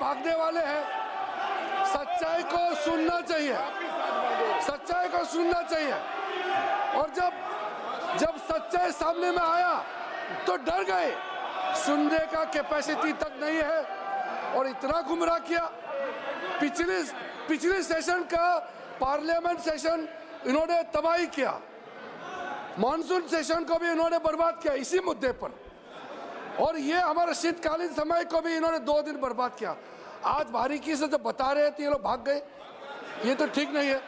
भागने वाले हैं। सच्चाई को सुनना चाहिए, सच्चाई को सुनना चाहिए। और जब सच्चाई सामने में आया तो डर गए, सुनने का कैपेसिटी तक नहीं है और इतना गुमराह किया। पिछले सेशन का पार्लियामेंट सेशन इन्होंने तबाही किया, मॉनसून सेशन को भी इन्होंने बर्बाद किया इसी मुद्दे पर, और ये हमारे शीतकालीन समय को भी इन्होंने 2 दिन बर्बाद किया। आज बारीकी से जब बता रहे थे ये लोग भाग गए, ये तो ठीक नहीं है।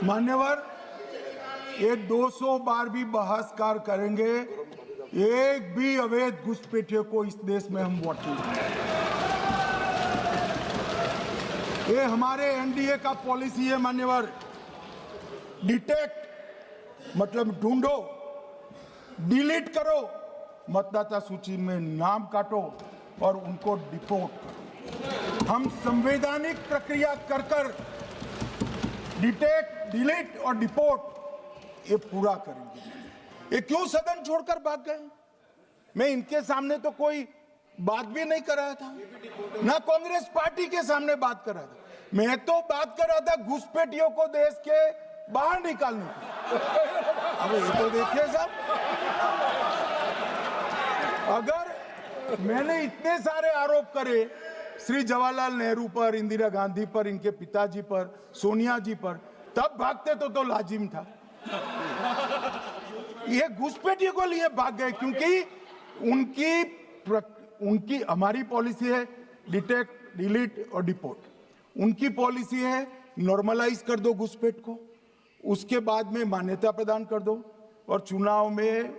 मान्यवर, ये 200 बार भी बहसकार करेंगे, एक भी अवैध घुसपैठियों को इस देश में हम वोट नहीं देंगे। ये हमारे एनडीए का पॉलिसी है मान्यवर। डिटेक्ट मतलब ढूंढो, डिलीट करो, मतदाता सूची में नाम काटो और उनको डिपोर्ट करो। हम संवैधानिक प्रक्रिया कर डिटेक्ट, डिलीट और डिपोर्ट ये पूरा करेंगे। ये क्यों सदन छोड़कर भाग गए? मैं इनके सामने तो कोई बात भी नहीं कर रहा था, ना कांग्रेस पार्टी के सामने बात कर रहा था। मैं तो बात कर रहा था घुसपैठियों को देश के बाहर निकालने की। अब ये तो देखिए साहब, अगर मैंने इतने सारे आरोप करे श्री जवाहरलाल नेहरू पर, इंदिरा गांधी पर, इनके पिताजी पर, सोनिया जी पर, तब भागते तो लाजिम था। ये घुसपैठियों को लिए भाग गए क्योंकि उनकी हमारी पॉलिसी है डिटेक्ट, डिलीट और डिपोर्ट। उनकी पॉलिसी है नॉर्मलाइज कर दो घुसपैठ को, उसके बाद में मान्यता प्रदान कर दो और चुनाव में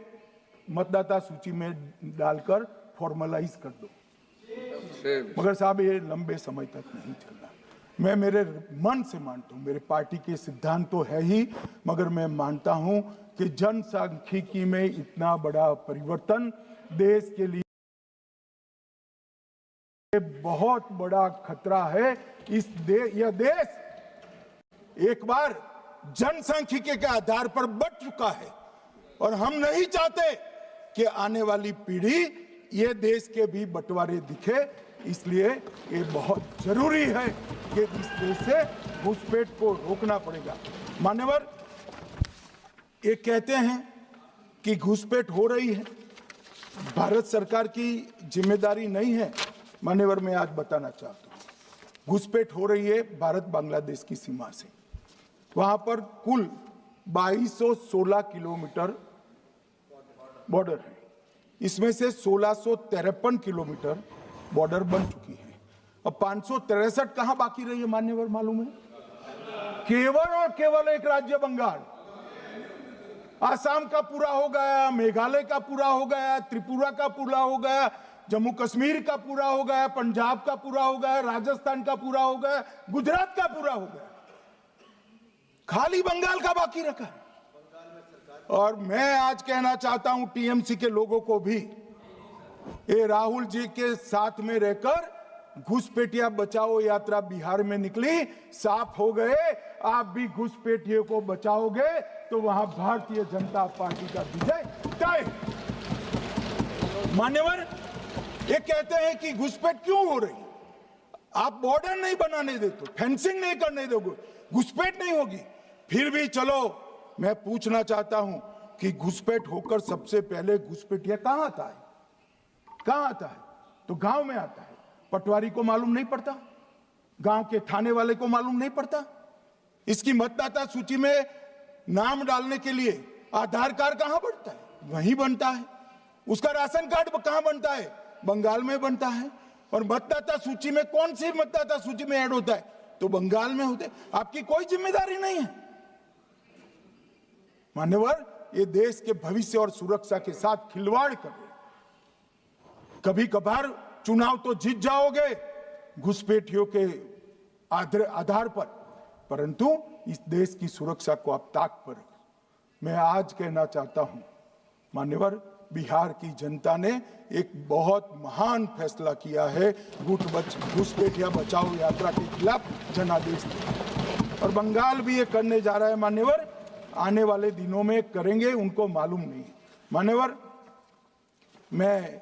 मतदाता सूची में डालकर फॉर्मलाइज कर दो। मगर साहब ये लंबे समय तक नहीं चलना। मैं मेरे मन से मानता हूं, मेरे पार्टी के सिद्धांत तो है ही, मगर मैं मानता हूं कि जनसांख्यिकी में इतना बड़ा परिवर्तन देश के लिए बहुत बड़ा खतरा है। यह देश एक बार जनसांख्यिकी के आधार पर बढ़ चुका है और हम नहीं चाहते कि आने वाली पीढ़ी ये देश के भी बंटवारे दिखे। इसलिए ये बहुत जरूरी है कि इस देश से घुसपैठ को रोकना पड़ेगा। मान्यवर, ये कहते हैं कि घुसपैठ हो रही है, भारत सरकार की जिम्मेदारी नहीं है। मान्यवर, मैं आज बताना चाहता हूं, घुसपैठ हो रही है भारत बांग्लादेश की सीमा से। वहां पर कुल 2216 किलोमीटर बॉर्डर है, इसमें से 1653 किलोमीटर बॉर्डर बन चुकी है। अब 563 कहां बाकी रही है मान्यवर मालूम है? केवल और केवल एक राज्य बंगाल। आसाम का पूरा हो गया, मेघालय का पूरा हो गया, त्रिपुरा का पूरा हो गया, जम्मू कश्मीर का पूरा हो गया, पंजाब का पूरा हो गया, राजस्थान का पूरा हो गया, गुजरात का पूरा हो गया, खाली बंगाल का बाकी रखा है। और मैं आज कहना चाहता हूं टीएमसी के लोगों को भी, ये राहुल जी के साथ में रहकर घुसपैठिया बचाओ यात्रा बिहार में निकली, साफ हो गए। आप भी घुसपैठियों को बचाओगे तो वहां भारतीय जनता पार्टी का विजय तय। मान्यवर, ये कहते हैं कि घुसपैठ क्यों हो रही? आप बॉर्डर नहीं बनाने देते, फेंसिंग नहीं करने दोगे, घुसपैठ नहीं होगी। फिर भी चलो, मैं पूछना चाहता हूं कि घुसपैठ होकर सबसे पहले घुसपैठिया कहां आता है? कहां आता है? तो गांव में आता है। पटवारी को मालूम नहीं पड़ता, गांव के थाने वाले को मालूम नहीं पड़ता। इसकी मतदाता सूची में नाम डालने के लिए आधार कार्ड कहां बनता है? वहीं बनता है। उसका राशन कार्ड कहां बनता है? बंगाल में बनता है। और मतदाता सूची में कौन सी मतदाता सूची में ऐड होता है? तो बंगाल में होते। आपकी कोई जिम्मेदारी नहीं है। मान्यवर, ये देश के भविष्य और सुरक्षा के साथ खिलवाड़ कर रहे। कभी कभार चुनाव तो जीत जाओगे घुसपैठियों के आधार पर, परंतु इस देश की सुरक्षा को आप ताक पर रखो। मैं आज कहना चाहता हूं, मान्यवर, बिहार की जनता ने एक बहुत महान फैसला किया है घुसपैठिया बचाओ यात्रा के खिलाफ जनादेश देने। और बंगाल भी ये करने जा रहा है मान्यवर, आने वाले दिनों में करेंगे, उनको मालूम नहीं। मान्यवर, मैं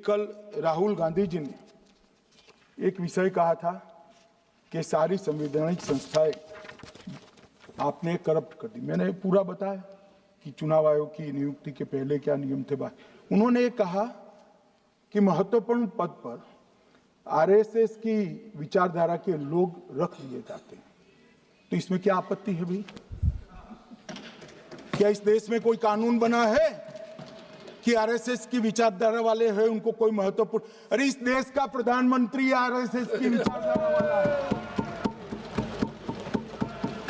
कल राहुल गांधी जी ने एक विषय कहा था कि सारी संवैधानिक संस्थाएं आपने करप्ट कर दी। मैंने पूरा बताया कि चुनाव आयोग की नियुक्ति के पहले क्या नियम थे। उन्होंने कहा कि महत्वपूर्ण पद पर आरएसएस की विचारधारा के लोग रख दिए जाते हैं, तो इसमें क्या आपत्ति है भाई? क्या इस देश में कोई कानून बना है कि आरएसएस की विचारधारा वाले हैं उनको कोई महत्वपूर्ण? अरे इस देश का प्रधानमंत्री आरएसएस की विचारधारा वाला है,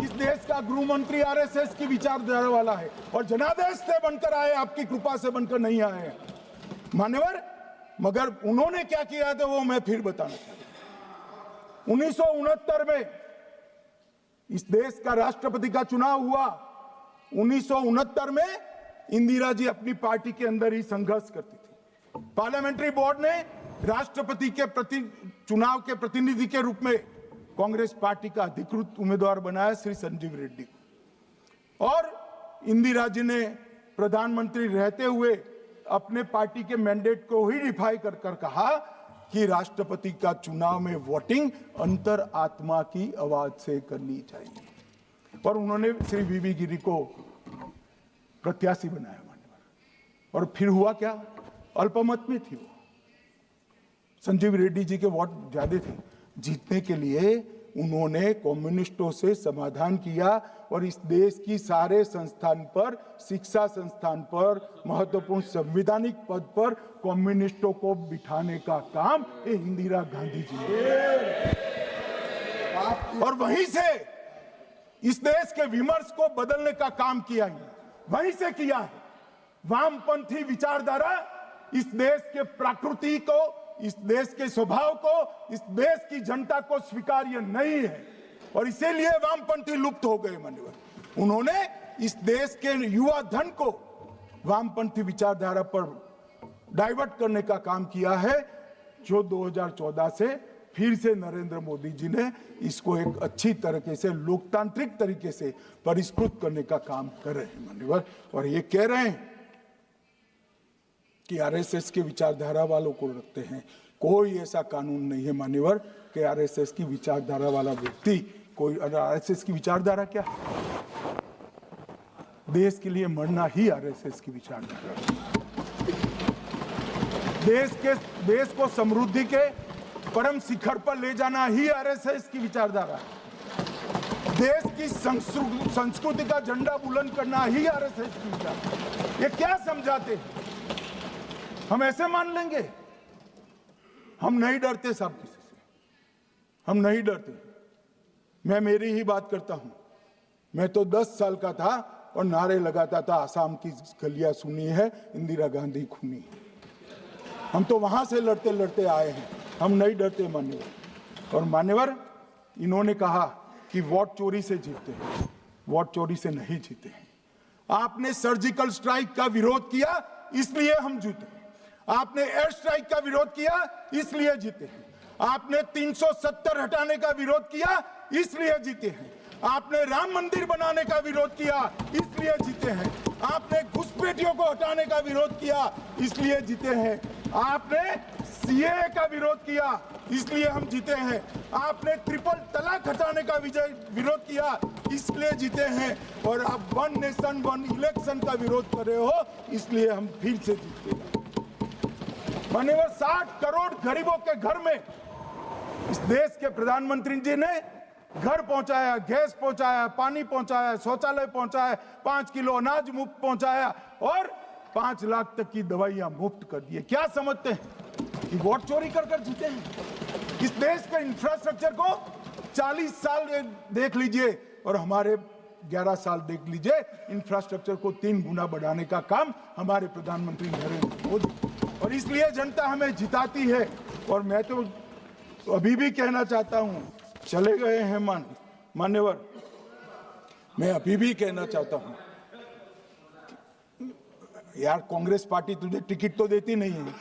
इस देश का गृह मंत्री आरएसएस की विचारधारा वाला है, और जनादेश से बनकर आए, आपकी कृपा से बनकर नहीं आए मान्यवर। मगर उन्होंने क्या किया था वो मैं फिर बताना चाहता हूं। 1969 में इस देश का राष्ट्रपति का चुनाव हुआ। 1969 में इंदिरा जी अपनी पार्टी के अंदर ही संघर्ष करती थी। पार्लियामेंट्री बोर्ड ने राष्ट्रपति के चुनाव के प्रतिनिधि के रूप में कांग्रेस पार्टी का अधिकृत उम्मीदवार बनाया श्री संजीव रेड्डी को, और इंदिरा जी ने प्रधानमंत्री रहते हुए अपने पार्टी के मैंडेट को ही डिफाई कर कहा कि राष्ट्रपति का चुनाव में वोटिंग अंतर आत्मा की आवाज से करनी चाहिए, और उन्होंने श्री वीवी गिरी को प्रत्याशी बनाया मान्यवर। और फिर हुआ क्या? अल्पमत में थी वो, संजीव रेड्डी जी के वोट ज्यादा थे। जीतने के लिए उन्होंने कम्युनिस्टों से समाधान किया, और इस देश की सारे संस्थान पर, शिक्षा संस्थान पर, महत्वपूर्ण संवैधानिक पद पर कम्युनिस्टों को बिठाने का काम ये इंदिरा गांधी जी ने, और वहीं से इस देश के विमर्श को बदलने का काम किया है, वहीं से किया है। वामपंथी विचारधारा इस देश के प्रकृति को, इस देश के स्वभाव को, इस देश की जनता को स्वीकार्य नहीं है, और इसीलिए वामपंथी लुप्त हो गए मान्यवर। उन्होंने इस देश के युवा धन को वामपंथी विचारधारा पर डाइवर्ट करने का काम किया है, जो 2014 से फिर से नरेंद्र मोदी जी ने इसको एक अच्छी तरीके से, लोकतांत्रिक तरीके से परिष्कृत करने का काम कर रहे हैं मान्यवर। और ये कह रहे हैं कि आरएसएस के विचारधारा वालों को रखते हैं। कोई ऐसा कानून नहीं है मान्यवर कि आरएसएस की विचारधारा वाला व्यक्ति कोई, आरएसएस की विचारधारा क्या है? देश के लिए मरना ही आरएसएस की विचारधारा। देश को समृद्धि के परम शिखर पर ले जाना ही आरएसएस की विचारधारा है। देश की संस्कृति का झंडा बुलंद करना ही आरएसएस की विचारधारा। ये क्या समझाते हैं? हम ऐसे मान लेंगे? हम नहीं डरते साहब किसी से, हम नहीं डरते। मैं मेरी ही बात करता हूं। मैं तो 10 साल का था और नारे लगाता था, आसाम की गलियां सुनी है, इंदिरा गांधी खूनी है। हम तो वहां से लड़ते लड़ते आए हैं, हम नहीं डरते मान्यवर। और मान्यवर, इन्होंने कहा कि वोट चोरी से जीतते हैं, वोट चोरी से नहीं जीते हैं। आपने सर्जिकल स्ट्राइक का विरोध किया, इसलिए हम जीते हैं। आपने एयर स्ट्राइक का विरोध किया, इसलिए जीते हैं। आपने 370 हटाने का विरोध किया, इसलिए जीते हैं। आपने राम मंदिर बनाने का विरोध किया, इसलिए जीते हैं। आपने घुसपैठियों को हटाने का विरोध किया, इसलिए जीते हैं। आपने सीएए का विरोध किया, इसलिए हम जीते हैं। आपने ट्रिपल तलाक हटाने का विरोध किया, इसलिए जीते हैं। और आप 1 नेशन 1 इलेक्शन का विरोध कर रहे हो, इसलिए हम फिर से जीते हैं। माननीय 60 करोड़ गरीबों के घर में इस देश के प्रधानमंत्री जी ने घर पहुंचाया, गैस पहुंचाया, पानी पहुंचाया, शौचालय पहुंचाया, 5 किलो अनाज मुफ्त पहुंचाया, और 5 लाख तक की दवाइयां मुफ्त कर दी। क्या समझते हैं कि वोट चोरी कर कर जीते हैं? इस देश के इंफ्रास्ट्रक्चर को 40 साल देख लीजिए और हमारे 11 साल देख लीजिए, इंफ्रास्ट्रक्चर को 3 गुना बढ़ाने का काम हमारे प्रधानमंत्री नरेंद्र मोदी, और इसलिए जनता हमें जिताती है। और मैं तो अभी भी कहना चाहता हूं, चले गए हैं मान्यवर, मैं अभी भी कहना चाहता हूं यार कांग्रेस पार्टी तुझे टिकट तो देती नहीं है।